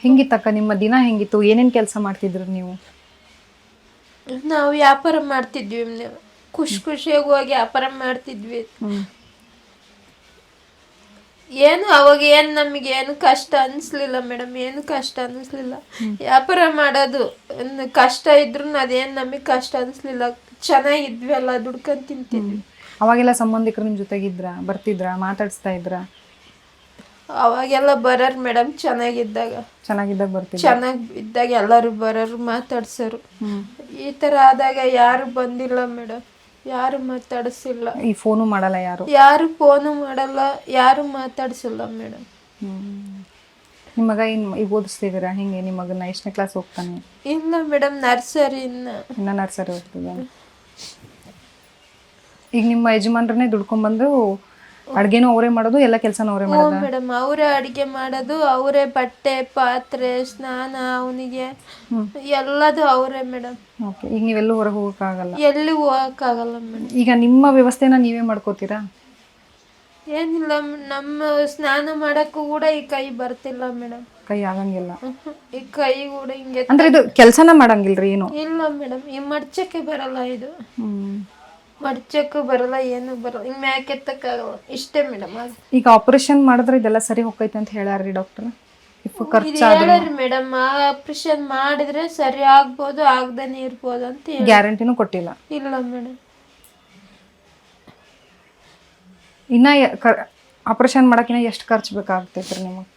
ಹೆಂಗಿತ್ತಕ್ಕ ನಿಮ್ಮ ದಿನ ಹೆಂಗಿತ್ತು? ಏನೇನ್ ಕೆಲಸ ಮಾಡ್ತಿದ್ರಿ ನೀವು? ನಾವು ವ್ಯಾಪಾರ ಮಾಡ್ತಿದ್ವಿ, ಖುಷಿಯಾಗಿ ಹೋಗಿ ವ್ಯಾಪಾರ ಮಾಡ್ತಿದ್ವಿ. ಅವಾಗ ನಮಗೆ ಏನು ಕಷ್ಟ ಅನಿಸ್ಲಿಲ್ಲ ಮೇಡಮ್, ಏನು ಕಷ್ಟ ಅನಿಸ್ಲಿಲ್ಲ. ವ್ಯಾಪಾರ ಮಾಡೋದು ಕಷ್ಟ ಇದ್ರು ಅದೇನು ನಮಗೆ ಕಷ್ಟ ಅನಿಸ್ಲಿಲ್ಲ. ಚೆನ್ನಾಗಿದ್ವಿ, ಎಲ್ಲ ದುಡ್ಕೊಂಡು ತಿಂತಿದ್ವಿ. ಅವಾಗೆಲ್ಲ ಸಂಬಂಧಿಕರು ನಿಮ್ ಜೊತೆಗಿದ್ರ, ಬರ್ತಿದ್ರ, ಮಾತಾಡಿಸ್ತಾ ಇದ್ರ? ಅವಾಗೆಲ್ಲ ಬರೋರು ಮೇಡಮ್, ಚೆನ್ನಾಗಿದ್ದಾಗ ಬರ್ತಿದ್ರು. ಚೆನ್ನಾಗಿದ್ದಾಗ ಎಲ್ಲರೂ ಬರೋರು, ಮಾತಾಡ್ಸೋರು. ಈ ಥರ ಆದಾಗ ಯಾರು ಬಂದಿಲ್ಲ ಮೇಡಮ್, ಯಾರು ಮಾತಾಡಿಸಿಲ್ಲ. ಈ ಫೋನು ಮಾಡಲ್ಲ ಯಾರು ಫೋನು ಮಾಡಲ್ಲ, ಯಾರು ಮಾತಾಡಿಸಿಲ್ಲ ಮೇಡಮ್. ನಿಮ್ಮ ಮಗ ಈಗ ಓದಿಸ್ತಿದ್ದೀರಾ? ಹೆಂಗೆ ನಿಮ್ಮ ಮಗನ ಎಷ್ಟನೇ ಕ್ಲಾಸ್ ಹೋಗ್ತಾನೆ? ಇಲ್ಲ ಮೇಡಮ್, ನರ್ಸರಿ ಇನ್ನ ನರ್ಸರಿ ಹೋಗ್ತಿದ್ದಾನೆ. ಈಗ ನಿಮ್ಮ ಯಜಮಾನ್ರನ್ನೇ ದುಡ್ಕೊಂಡ್ಬಂದು ಅಡ್ಗೆನೂ ಅವರೇ ಮಾಡೋದು, ಎಲ್ಲ ಕೆಲಸನೂ ಅವರೇ ಮಾಡೋದು? ಮೇಡಮ್, ಅವರೇ ಅಡುಗೆ ಮಾಡೋದು, ಅವರೇ ಬಟ್ಟೆ ಪಾತ್ರೆ ಸ್ನಾನ ಅವನಿಗೆ ಎಲ್ಲದು ಅವರೇ ಮೇಡಮ್. ಈಗ ನೀವೆಲ್ಲೂ ಹೊರಗೆ ಹೋಗೋಕ್ಕಾಗಲ್ಲ? ಎಲ್ಲಿ ಹೋಗೋಕ್ಕಾಗಲ್ಲ ಮೇಡಮ್. ಈಗ ನಿಮ್ಮ ವ್ಯವಸ್ಥೆನ ನೀವೇ ಮಾಡ್ಕೋತೀರಾ? ಏನಿಲ್ಲ, ನಮ್ಮ ಸ್ನಾನ ಮಾಡಕ್ಕೂ ಕೂಡ ಈ ಕೈ ಬರ್ತಿಲ್ಲ ಮೇಡಮ್. ಕೈ ಆಗಂಗಿಲ್ಲ? ಈ ಕೈ ಕೂಡ ಹಿಂಗೆ. ಅಂದ್ರೆ ಇದು ಕೆಲಸನ ಮಾಡಂಗಿಲ್ರಿ ಏನು? ಇಲ್ಲ ಮೇಡಮ್, ಈ ಮಡ್ಚಕ್ಕೆ ಬರಲ್ಲ, ಇದು ಮಡ್ಚಕ್ಕೂ ಬರಲ್ಲ, ಏನು ಬರಲ್ಲ, ಹಿಂಗೆ ಮ್ಯಾಕ್ ಎತ್ತಕ್ಕಾಗಲ್ಲ, ಇಷ್ಟೇ ಮೇಡಮ್. ಈಗ ಆಪರೇಷನ್ ಮಾಡಿದ್ರೆ ಇದೆಲ್ಲ ಸರಿ ಹೋಗ್ತೈತೆ ಅಂತ ಹೇಳ್ಯಾರ್ರಿ ಡಾಕ್ಟರ್? ಹೇಳ್ಯಾರಿ ಮೇಡಮ್, ಆಪರೇಷನ್ ಮಾಡಿದ್ರೆ ಸರಿ ಆಗ್ಬೋದು, ಆಗ್ದೇನೆ ಇರ್ಬೋದು ಅಂತ ಗ್ಯಾರಂಟಿನೂ ಕೊಟ್ಟಿಲ್ಲ? ಇಲ್ಲ ಮೇಡಮ್. ಇನ್ನ ಆಪರೇಷನ್ ಮಾಡಕ್ಕಿನ್ನ ಎಷ್ಟು ಖರ್ಚು ಬೇಕಾಗ್ತೈತ್ರಿ ನಿಮಗೆ?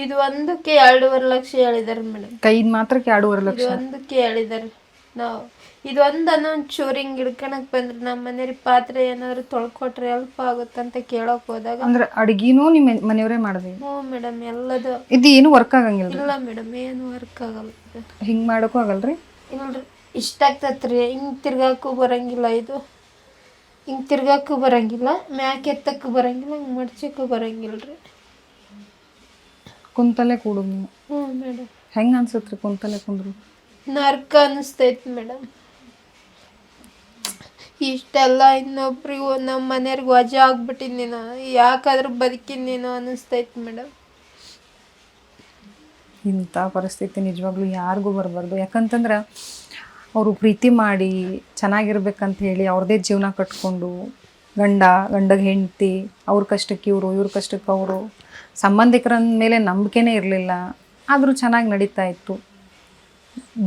ಇದು ಒಂದಕ್ಕೆ 2.5 ಲಕ್ಷ ಹೇಳಿದಾರೆ ಮೇಡಮ್. ಕೈದ್ ಮಾತ್ರಕ್ಕೆ 2.5 ಲಕ್ಷ? ಒಂದಕ್ಕೆ ಹೇಳಿದಾರೆ. ನಾವು ಇದು ಒಂದೊಂದು ಚೂರಿಂಗ್ ಹಿಡ್ಕೊಳಕ್ ಬಂದ್ರೆ ನಮ್ಮ ಮನೆಯವ್ರಿಗೆ ಪಾತ್ರೆ ಏನಾದ್ರು ತೊಳ್ಕೊಟ್ರೆ ಹೆಲ್ಪ್ ಆಗುತ್ತಂತ ಕೇಳಕ್ ಹೋದಾಗ. ಅಂದ್ರೆ ಅಡಿಗೆನೂ ನಿಮ್ಮ ಮನೆಯವರೇ ಮಾಡಿದ್ವಿ? ಹ್ಞೂ ಮೇಡಮ್, ಎಲ್ಲದು. ಇದು ಏನು ವರ್ಕ್ ಆಗಂಗಿಲ್ಲ? ಇಲ್ಲ ಮೇಡಮ್, ಏನು ವರ್ಕ್ ಆಗಲ್ಲ. ಹಿಂಗ್ ಮಾಡೋಕ್ಕೂ ಆಗಲ್ರಿ? ಇಲ್ರಿ, ಇಷ್ಟ ಆಗ್ತತ್ರಿ. ಹಿಂಗ್ ತಿರ್ಗಾಕು ಬರಂಗಿಲ್ಲ, ಇದು ಹಿಂಗೆ ತಿರ್ಗಾಕು ಬರಂಗಿಲ್ಲ, ಮ್ಯಾಕ್ ಎತ್ತಕ್ಕೂ ಬರಂಗಿಲ್ಲ, ಹಿಂಗೆ ಮಡ್ಚಕ್ಕೂ ಬರಂಗಿಲ್ರಿ. ಕುಂತಲ್ಲೇ ಕೂಡುದು ನೀವು? ಹ್ಞೂ ಮೇಡಮ್. ಹೆಂಗೆ ಅನ್ಸುತ್ತೆ ಕುಂತಲ್ಲೇ ಕುಂದ್ರು? ನರ್ಕ ಅನಿಸ್ತೈತಿ ಮೇಡಮ್. ಇಷ್ಟೆಲ್ಲ ಇನ್ನೊಬ್ರಿಗೂ ನಮ್ಮ ಮನೆಯವ್ರಿಗೆ ವಜಾ ಆಗ್ಬಿಟ್ಟಿದ್ದೀನೋ, ಯಾಕಾದ್ರೂ ಬದುಕಿದ್ದೀನೋ ಅನ್ನಿಸ್ತೈತಿ ಮೇಡಮ್. ಇಂಥ ಪರಿಸ್ಥಿತಿ ನಿಜವಾಗ್ಲೂ ಯಾರಿಗೂ ಬರಬಾರ್ದು. ಯಾಕಂತಂದ್ರೆ ಅವರು ಪ್ರೀತಿ ಮಾಡಿ ಚೆನ್ನಾಗಿರ್ಬೇಕಂತ ಹೇಳಿ ಅವ್ರದ್ದೇ ಜೀವನ ಕಟ್ಕೊಂಡು ಗಂಡಗೆ ಹೆಂಡತಿ, ಅವ್ರ ಕಷ್ಟಕ್ಕೆ ಇವರು, ಇವ್ರ ಕಷ್ಟಕ್ಕೆ ಅವರು, ಸಂಬಂಧಿಕರ ಮೇಲೆ ನಂಬಿಕೆನೇ ಇರಲಿಲ್ಲ. ಆದರೂ ಚೆನ್ನಾಗಿ ನಡೀತಾ ಇತ್ತು.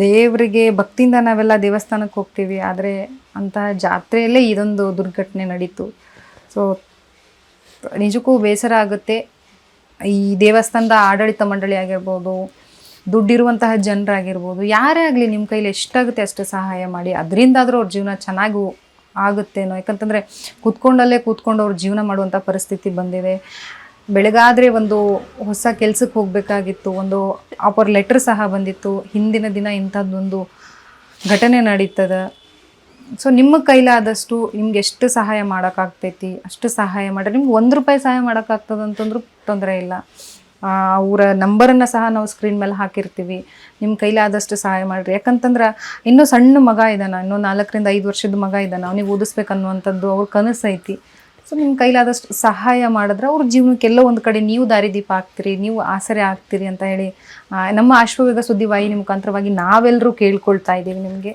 ದೇವರಿಗೆ ಭಕ್ತಿಯಿಂದ ನಾವೆಲ್ಲ ದೇವಸ್ಥಾನಕ್ಕೆ ಹೋಗ್ತೀವಿ, ಆದರೆ ಅಂತಹ ಜಾತ್ರೆಯಲ್ಲೇ ಇದೊಂದು ದುರ್ಘಟನೆ ನಡೀತು. ಸೊ ನಿಜಕ್ಕೂ ಬೇಸರ ಆಗುತ್ತೆ. ಈ ದೇವಸ್ಥಾನದ ಆಡಳಿತ ಮಂಡಳಿ ಆಗಿರ್ಬೋದು, ದುಡ್ಡಿರುವಂತಹ ಜನರಾಗಿರ್ಬೋದು, ಯಾರೇ ಆಗಲಿ ನಿಮ್ಮ ಕೈಲಿ ಎಷ್ಟಾಗುತ್ತೆ ಅಷ್ಟು ಸಹಾಯ ಮಾಡಿ. ಅದರಿಂದಾದರೂ ಅವ್ರ ಜೀವನ ಚೆನ್ನಾಗೂ ಆಗುತ್ತೇನೋ. ಯಾಕಂತಂದರೆ ಕೂತ್ಕೊಂಡು ಅವ್ರ ಜೀವನ ಮಾಡುವಂಥ ಪರಿಸ್ಥಿತಿ ಬಂದಿದೆ. ಬೆಳಗಾದರೆ ಒಂದು ಹೊಸ ಕೆಲಸಕ್ಕೆ ಹೋಗಬೇಕಾಗಿತ್ತು, ಒಂದು ಆಪರ್ ಲೆಟ್ರ್ ಸಹ ಬಂದಿತ್ತು, ಹಿಂದಿನ ದಿನ ಇಂಥದ್ದೊಂದು ಘಟನೆ ನಡೀತದೆ. ಸೊ ನಿಮ್ಮ ಕೈಲಾದಷ್ಟು ನಿಮ್ಗೆ ಎಷ್ಟು ಸಹಾಯ ಮಾಡೋಕ್ಕಾಗ್ತೈತಿ ಅಷ್ಟು ಸಹಾಯ ಮಾಡಿರಿ. ನಿಮ್ಗೆ 1 ರೂಪಾಯಿ ಸಹಾಯ ಮಾಡೋಕ್ಕಾಗ್ತದೆ ಅಂತಂದ್ರೂ ತೊಂದರೆ ಇಲ್ಲ. ಅವರ ನಂಬರನ್ನು ಸಹ ನಾವು ಸ್ಕ್ರೀನ್ ಮೇಲೆ ಹಾಕಿರ್ತೀವಿ. ನಿಮ್ಮ ಕೈಲಾದಷ್ಟು ಸಹಾಯ ಮಾಡಿರಿ. ಯಾಕಂತಂದ್ರೆ ಇನ್ನೂ ಸಣ್ಣ ಮಗ ಇದ್ದಾನೆ, ಇನ್ನೂ 4 ರಿಂದ 5 ವರ್ಷದ ಮಗ ಇದ್ದಾನೆ, ಅವ್ನಿಗೆ ಓದಿಸ್ಬೇಕನ್ನುವಂಥದ್ದು ಅವ್ರ ಕನಸೈತಿ. ಸೊ ನಿಮ್ಮ ಕೈಲಾದಷ್ಟು ಸಹಾಯ ಮಾಡಿದ್ರೆ ಅವ್ರ ಜೀವನಕ್ಕೆ ಎಲ್ಲೋ ಒಂದು ಕಡೆ ನೀವು ದಾರಿದೀಪ ಆಗ್ತೀರಿ, ನೀವು ಆಸರೆ ಆಗ್ತೀರಿ ಅಂತ ಹೇಳಿ ನಮ್ಮ ಅಶ್ವವೇಗ ಸುದ್ದಿವಾಹಿನಿ ಮುಖಾಂತರವಾಗಿ ನಾವೆಲ್ಲರೂ ಕೇಳ್ಕೊಳ್ತಾ ಇದ್ದೀವಿ ನಿಮಗೆ.